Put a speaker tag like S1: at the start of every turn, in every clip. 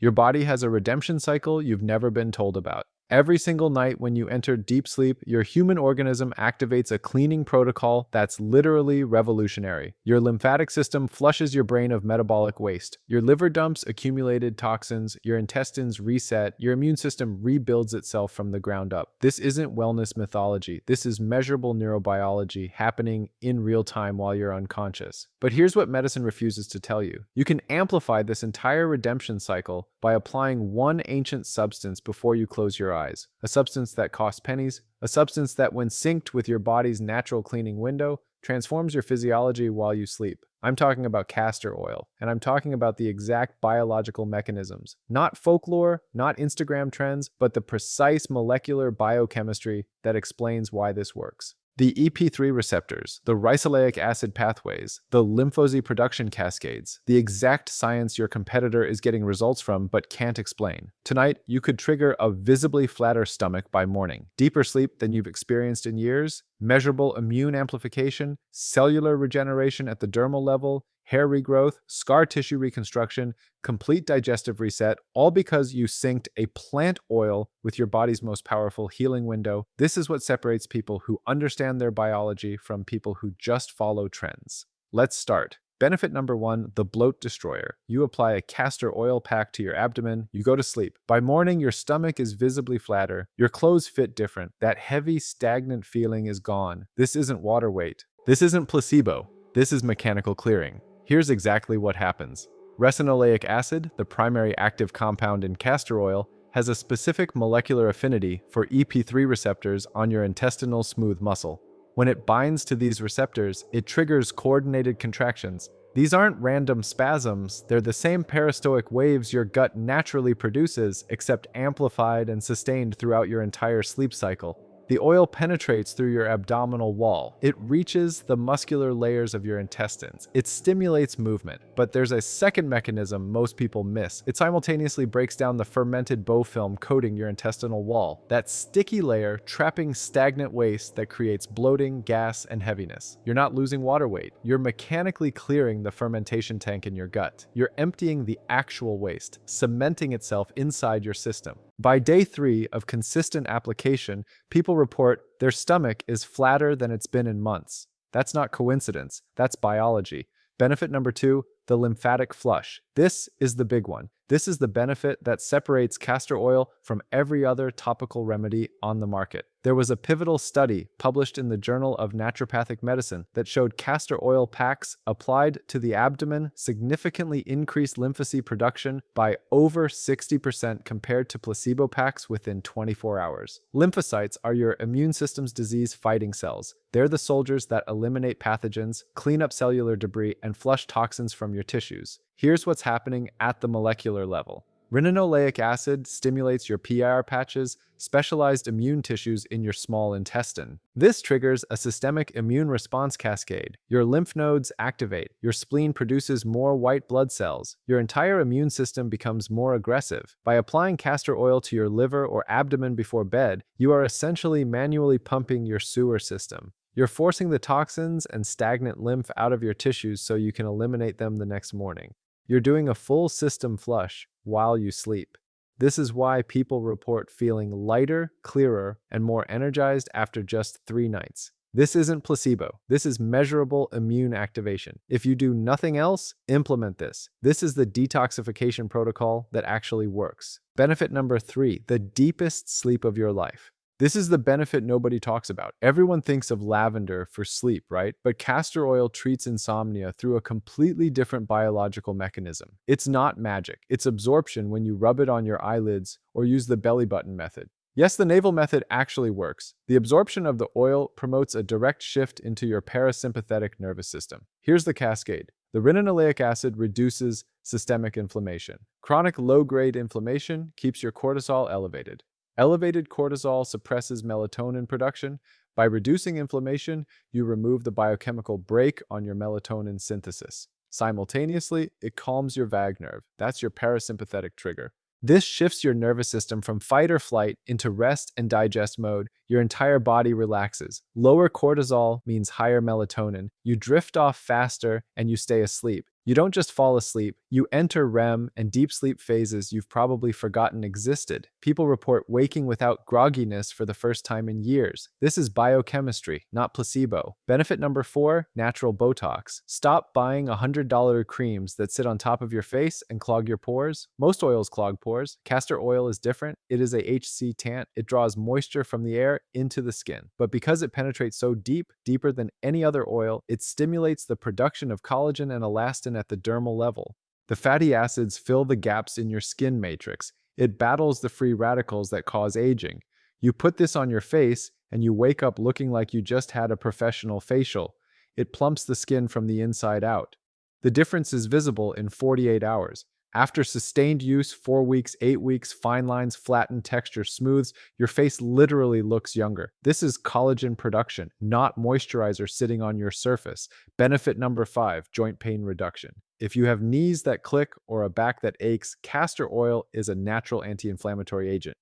S1: Your body has a redemption cycle you've never been told about. Every single night when you enter deep sleep, your human organism activates a cleaning protocol that's literally revolutionary. Your lymphatic system flushes your brain of metabolic waste. Your liver dumps accumulated toxins, your intestines reset, your immune system rebuilds itself from the ground up. This isn't wellness mythology. This is measurable neurobiology happening in real time while you're unconscious. But here's what medicine refuses to tell you. You can amplify this entire redemption cycle by applying one ancient substance before you close your eyes. A substance that costs pennies, a substance that, when synced with your body's natural cleaning window, transforms your physiology while you sleep. I'm talking about castor oil, and I'm talking about the exact biological mechanisms. Not folklore, not Instagram trends, but the precise molecular biochemistry that explains why this works. The EP3 receptors, the ricinoleic acid pathways, the lymphozy production cascades, the exact science your competitor is getting results from but can't explain. Tonight, you could trigger a visibly flatter stomach by morning, deeper sleep than you've experienced in years, measurable immune amplification, cellular regeneration at the dermal level, hair regrowth, scar tissue reconstruction, complete digestive reset, all because you synced a plant oil with your body's most powerful healing window. This is what separates people who understand their biology from people who just follow trends. Let's start. Benefit number 1, the bloat destroyer. You apply a castor oil pack to your abdomen, you go to sleep. By morning, your stomach is visibly flatter, your clothes fit different, that heavy, stagnant feeling is gone. This isn't water weight. This isn't placebo. This is mechanical clearing. Here's exactly what happens. Ricinoleic acid, the primary active compound in castor oil, has a specific molecular affinity for EP3 receptors on your intestinal smooth muscle. When it binds to these receptors, it triggers coordinated contractions. These aren't random spasms, they're the same peristoic waves your gut naturally produces, except amplified and sustained throughout your entire sleep cycle. The oil penetrates through your abdominal wall. It reaches the muscular layers of your intestines. It stimulates movement. But there's a second mechanism most people miss. It simultaneously breaks down the fermented biofilm coating your intestinal wall. That sticky layer trapping stagnant waste that creates bloating, gas, and heaviness. You're not losing water weight. You're mechanically clearing the fermentation tank in your gut. You're emptying the actual waste, cementing itself inside your system. By day 3 of consistent application, people report their stomach is flatter than it's been in months. That's not coincidence, that's biology. Benefit number 2, the lymphatic flush. This is the big one. This is the benefit that separates castor oil from every other topical remedy on the market. There was a pivotal study published in the Journal of Naturopathic Medicine that showed castor oil packs applied to the abdomen significantly increased lymphocyte production by over 60% compared to placebo packs within 24 hours. Lymphocytes are your immune system's disease-fighting cells. They're the soldiers that eliminate pathogens, clean up cellular debris, and flush toxins from your tissues. Here's what's happening at the molecular level. Ricinoleic acid stimulates your PIR patches, specialized immune tissues in your small intestine. This triggers a systemic immune response cascade. Your lymph nodes activate, your spleen produces more white blood cells, your entire immune system becomes more aggressive. By applying castor oil to your liver or abdomen before bed, you are essentially manually pumping your sewer system. You're forcing the toxins and stagnant lymph out of your tissues so you can eliminate them the next morning. You're doing a full system flush while you sleep. This is why people report feeling lighter, clearer, and more energized after just 3 nights. This isn't placebo. This is measurable immune activation. If you do nothing else, implement this. This is the detoxification protocol that actually works. Benefit number 3, the deepest sleep of your life. This is the benefit nobody talks about. Everyone thinks of lavender for sleep, right? But castor oil treats insomnia through a completely different biological mechanism. It's not magic. It's absorption when you rub it on your eyelids or use the belly button method. Yes, the navel method actually works. The absorption of the oil promotes a direct shift into your parasympathetic nervous system. Here's the cascade. The ricinoleic acid reduces systemic inflammation. Chronic low-grade inflammation keeps your cortisol elevated. Elevated cortisol suppresses melatonin production. By reducing inflammation, you remove the biochemical brake on your melatonin synthesis. Simultaneously, it calms your vagus nerve. That's your parasympathetic trigger. This shifts your nervous system from fight or flight into rest and digest mode. Your entire body relaxes. Lower cortisol means higher melatonin. You drift off faster and you stay asleep. You don't just fall asleep, You enter REM and deep sleep phases you've probably forgotten existed. People report waking without grogginess for the first time in years. This is biochemistry, not placebo. Benefit number 4, natural Botox. Stop buying $100 creams that sit on top of your face and clog your pores. Most oils clog pores. Castor oil is different. It is a HC-tant. It draws moisture from the air into the skin. But because it penetrates so deep, deeper than any other oil, it stimulates the production of collagen and elastin at the dermal level. The fatty acids fill the gaps in your skin matrix. It battles the free radicals that cause aging. You put this on your face, and you wake up looking like you just had a professional facial. It plumps the skin from the inside out. The difference is visible in 48 hours. After sustained use, 4 weeks, 8 weeks, fine lines flatten, texture smooths, your face literally looks younger. This is collagen production, not moisturizer sitting on your surface. Benefit number 5, joint pain reduction. If you have knees that click or a back that aches, castor oil is a natural anti-inflammatory agent.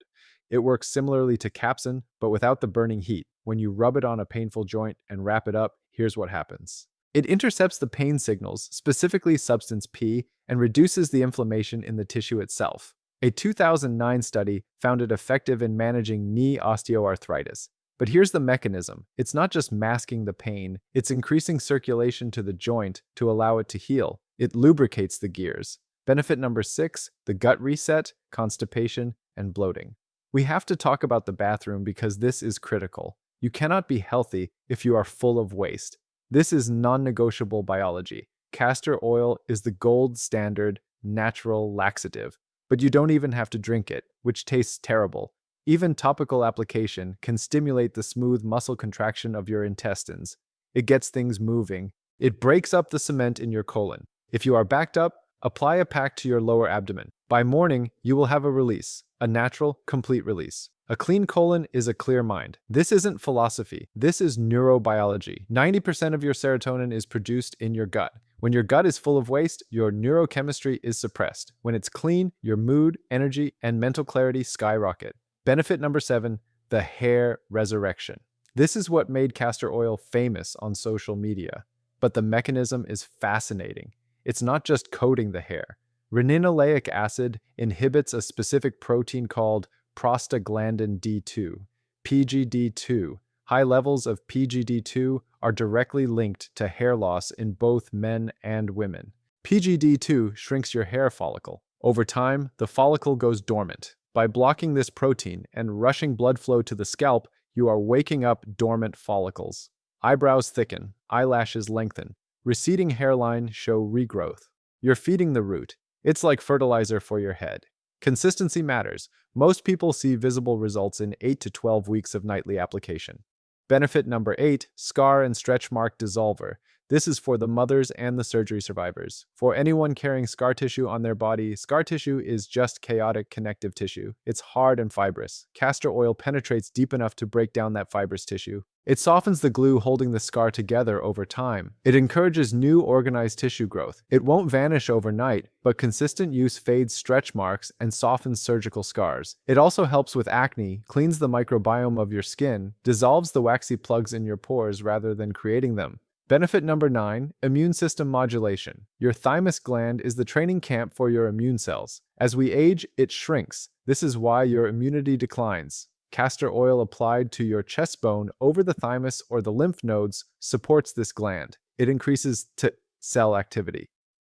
S1: It works similarly to capsaicin, but without the burning heat. When you rub it on a painful joint and wrap it up, here's what happens. It intercepts the pain signals, specifically substance P, and reduces the inflammation in the tissue itself. A 2009 study found it effective in managing knee osteoarthritis. But here's the mechanism. It's not just masking the pain, it's increasing circulation to the joint to allow it to heal. It lubricates the gears. Benefit number 6, the gut reset, constipation, and bloating. We have to talk about the bathroom because this is critical. You cannot be healthy if you are full of waste. This is non-negotiable biology. Castor oil is the gold standard natural laxative, but you don't even have to drink it, which tastes terrible. Even topical application can stimulate the smooth muscle contraction of your intestines. It gets things moving. It breaks up the cement in your colon. If you are backed up, apply a pack to your lower abdomen. By morning, you will have a release, a natural, complete release. A clean colon is a clear mind. This isn't philosophy. This is neurobiology. 90% of your serotonin is produced in your gut. When your gut is full of waste, your neurochemistry is suppressed. When it's clean, your mood, energy, and mental clarity skyrocket. Benefit number 7, the hair resurrection. This is what made castor oil famous on social media. But the mechanism is fascinating. It's not just coating the hair. Ricinoleic acid inhibits a specific protein called prostaglandin D2, PGD2. High levels of PGD2 are directly linked to hair loss in both men and women. PGD2 shrinks your hair follicle. Over time, the follicle goes dormant. By blocking this protein and rushing blood flow to the scalp, you are waking up dormant follicles. Eyebrows thicken, eyelashes lengthen, receding hairline show regrowth. You're feeding the root. It's like fertilizer for your head. Consistency matters. Most people see visible results in 8 to 12 weeks of nightly application. Benefit number 8, scar and stretch mark dissolver. This is for the mothers and the surgery survivors. For anyone carrying scar tissue on their body, scar tissue is just chaotic connective tissue. It's hard and fibrous. Castor oil penetrates deep enough to break down that fibrous tissue. It softens the glue holding the scar together over time. It encourages new organized tissue growth. It won't vanish overnight, but consistent use fades stretch marks and softens surgical scars. It also helps with acne, cleans the microbiome of your skin, dissolves the waxy plugs in your pores rather than creating them. Benefit number 9, immune system modulation. Your thymus gland is the training camp for your immune cells. As we age, it shrinks. This is why your immunity declines. Castor oil applied to your chest bone over the thymus or the lymph nodes supports this gland. It increases T-cell activity.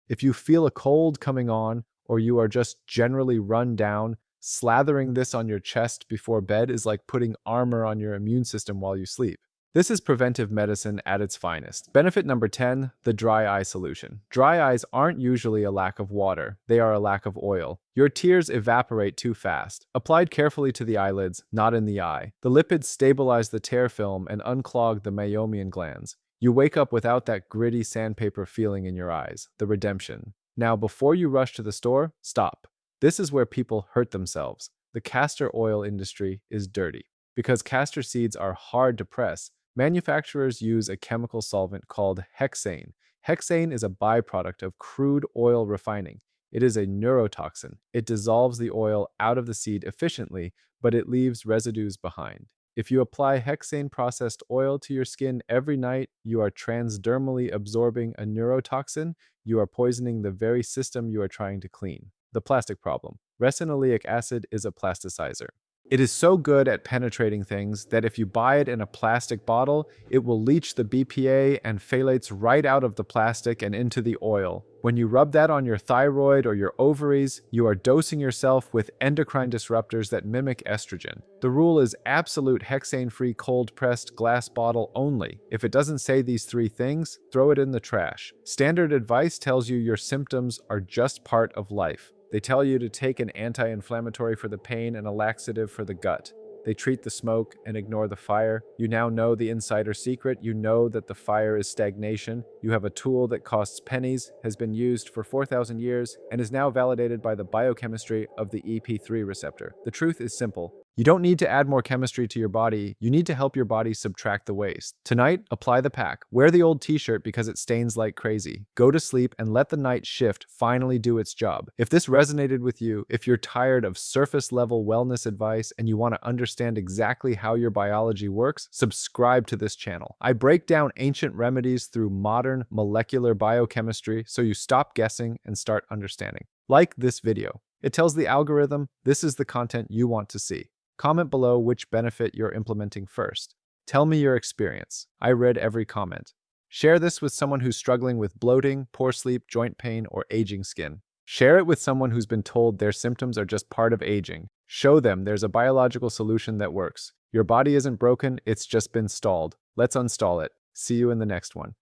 S1: If you feel a cold coming on or you are just generally run down, slathering this on your chest before bed is like putting armor on your immune system while you sleep. This is preventive medicine at its finest. Benefit number 10, the dry eye solution. Dry eyes aren't usually a lack of water, they are a lack of oil. Your tears evaporate too fast. Applied carefully to the eyelids, not in the eye. The lipids stabilize the tear film and unclog the meibomian glands. You wake up without that gritty sandpaper feeling in your eyes, the redemption. Now, before you rush to the store, stop. This is where people hurt themselves. The castor oil industry is dirty. Because castor seeds are hard to press, manufacturers use a chemical solvent called hexane. Hexane is a byproduct of crude oil refining. It is a neurotoxin. It dissolves the oil out of the seed efficiently, but it leaves residues behind. If you apply hexane processed oil to your skin every night, you are transdermally absorbing a neurotoxin. You are poisoning the very system you are trying to clean. The plastic problem. Ricinoleic acid is a plasticizer. It is so good at penetrating things that if you buy it in a plastic bottle, it will leach the BPA and phthalates right out of the plastic and into the oil. When you rub that on your thyroid or your ovaries, you are dosing yourself with endocrine disruptors that mimic estrogen. The rule is absolute hexane-free cold-pressed glass bottle only. If it doesn't say these three things, throw it in the trash. Standard advice tells you your symptoms are just part of life. They tell you to take an anti-inflammatory for the pain and a laxative for the gut. They treat the smoke and ignore the fire. You now know the insider secret. You know that the fire is stagnation. You have a tool that costs pennies, has been used for 4,000 years, and is now validated by the biochemistry of the EP3 receptor. The truth is simple. You don't need to add more chemistry to your body. You need to help your body subtract the waste. Tonight, apply the pack. Wear the old t-shirt because it stains like crazy. Go to sleep and let the night shift finally do its job. If this resonated with you, if you're tired of surface-level wellness advice and you want to understand exactly how your biology works, subscribe to this channel. I break down ancient remedies through modern molecular biochemistry so you stop guessing and start understanding. Like this video. It tells the algorithm this is the content you want to see. Comment below which benefit you're implementing first. Tell me your experience. I read every comment. Share this with someone who's struggling with bloating, poor sleep, joint pain, or aging skin. Share it with someone who's been told their symptoms are just part of aging. Show them there's a biological solution that works. Your body isn't broken, it's just been stalled. Let's unstall it. See you in the next one.